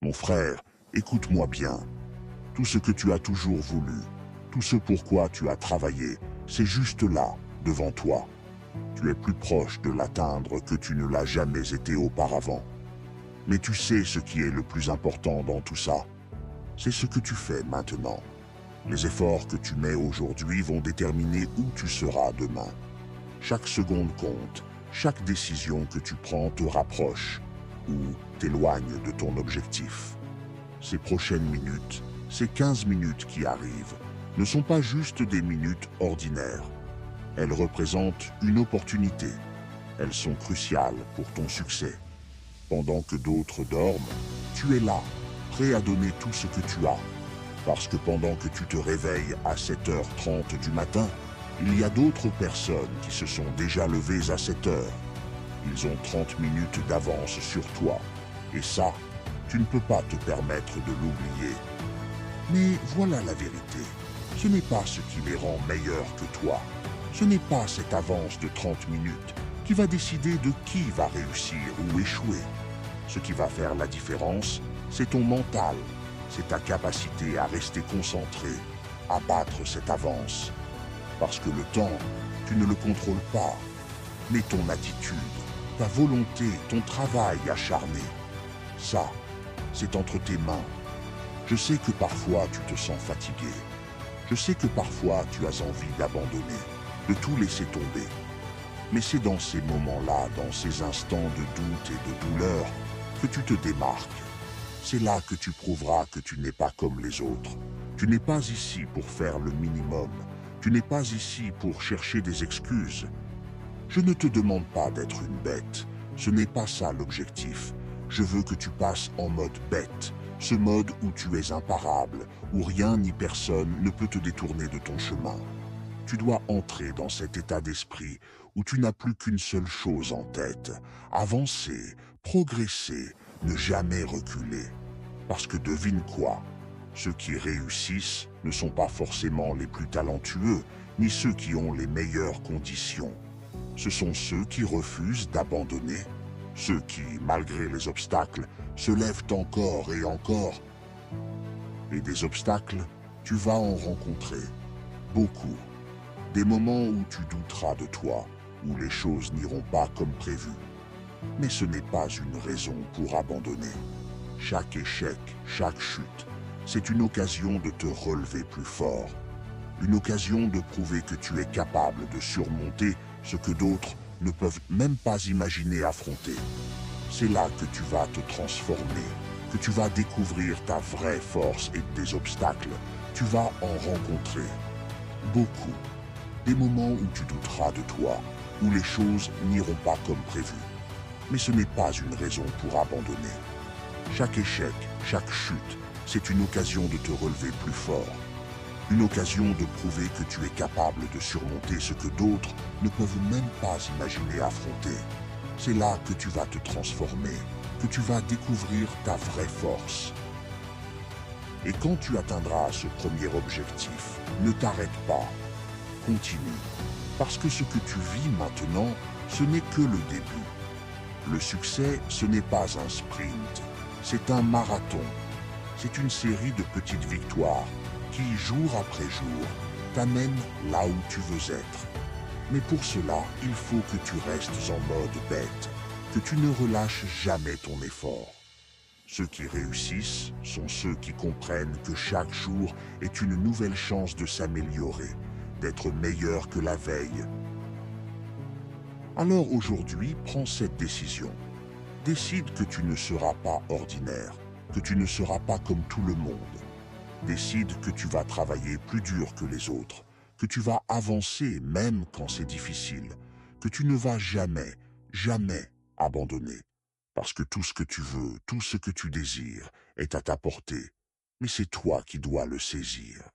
Mon frère, écoute-moi bien. Tout ce que tu as toujours voulu, tout ce pourquoi tu as travaillé, c'est juste là, devant toi. Tu es plus proche de l'atteindre que tu ne l'as jamais été auparavant. Mais tu sais ce qui est le plus important dans tout ça. C'est ce que tu fais maintenant. Les efforts que tu mets aujourd'hui vont déterminer où tu seras demain. Chaque seconde compte, chaque décision que tu prends te rapproche ou t'éloigne de ton objectif. Ces prochaines minutes, ces 15 minutes qui arrivent, ne sont pas juste des minutes ordinaires. Elles représentent une opportunité. Elles sont cruciales pour ton succès. Pendant que d'autres dorment, tu es là, prêt à donner tout ce que tu as. Parce que pendant que tu te réveilles à 7h30 du matin, il y a d'autres personnes qui se sont déjà levées à 7h. Ils ont 30 minutes d'avance sur toi. Et ça, tu ne peux pas te permettre de l'oublier. Mais voilà la vérité. Ce n'est pas ce qui les rend meilleurs que toi. Ce n'est pas cette avance de 30 minutes qui va décider de qui va réussir ou échouer. Ce qui va faire la différence, c'est ton mental. C'est ta capacité à rester concentré, à battre cette avance. Parce que le temps, tu ne le contrôles pas. Mais ton attitude, ta volonté, ton travail acharné, ça, c'est entre tes mains. Je sais que parfois tu te sens fatigué. Je sais que parfois tu as envie d'abandonner, de tout laisser tomber. Mais c'est dans ces moments-là, dans ces instants de doute et de douleur, que tu te démarques. C'est là que tu prouveras que tu n'es pas comme les autres. Tu n'es pas ici pour faire le minimum. Tu n'es pas ici pour chercher des excuses. Je ne te demande pas d'être une bête. Ce n'est pas ça l'objectif. Je veux que tu passes en mode bête. Ce mode où tu es imparable, où rien ni personne ne peut te détourner de ton chemin. Tu dois entrer dans cet état d'esprit où tu n'as plus qu'une seule chose en tête. Avancer, progresser, ne jamais reculer. Parce que devine quoi? Ceux qui réussissent ne sont pas forcément les plus talentueux, ni ceux qui ont les meilleures conditions. Ce sont ceux qui refusent d'abandonner. Ceux qui, malgré les obstacles, se lèvent encore et encore. Et des obstacles, tu vas en rencontrer. Beaucoup. Des moments où tu douteras de toi, où les choses n'iront pas comme prévu. Mais ce n'est pas une raison pour abandonner. Chaque échec, chaque chute, c'est une occasion de te relever plus fort. Une occasion de prouver que tu es capable de surmonter ce que d'autres ne peuvent même pas imaginer affronter. C'est là que tu vas te transformer, que tu vas découvrir ta vraie force et des obstacles. Tu vas en rencontrer beaucoup. Des moments où tu douteras de toi, où les choses n'iront pas comme prévu. Mais ce n'est pas une raison pour abandonner. Chaque échec, chaque chute, c'est une occasion de te relever plus fort. Une occasion de prouver que tu es capable de surmonter ce que d'autres ne peuvent même pas imaginer affronter. C'est là que tu vas te transformer, que tu vas découvrir ta vraie force. Et quand tu atteindras ce premier objectif, ne t'arrête pas. Continue. Parce que ce que tu vis maintenant, ce n'est que le début. Le succès, ce n'est pas un sprint, c'est un marathon. C'est une série de petites victoires qui, jour après jour, t'amènent là où tu veux être. Mais pour cela, il faut que tu restes en mode bête, que tu ne relâches jamais ton effort. Ceux qui réussissent sont ceux qui comprennent que chaque jour est une nouvelle chance de s'améliorer, d'être meilleur que la veille. Alors aujourd'hui, prends cette décision. Décide que tu ne seras pas ordinaire, que tu ne seras pas comme tout le monde. Décide que tu vas travailler plus dur que les autres, que tu vas avancer même quand c'est difficile, que tu ne vas jamais, jamais abandonner. Parce que tout ce que tu veux, tout ce que tu désires est à ta portée, mais c'est toi qui dois le saisir.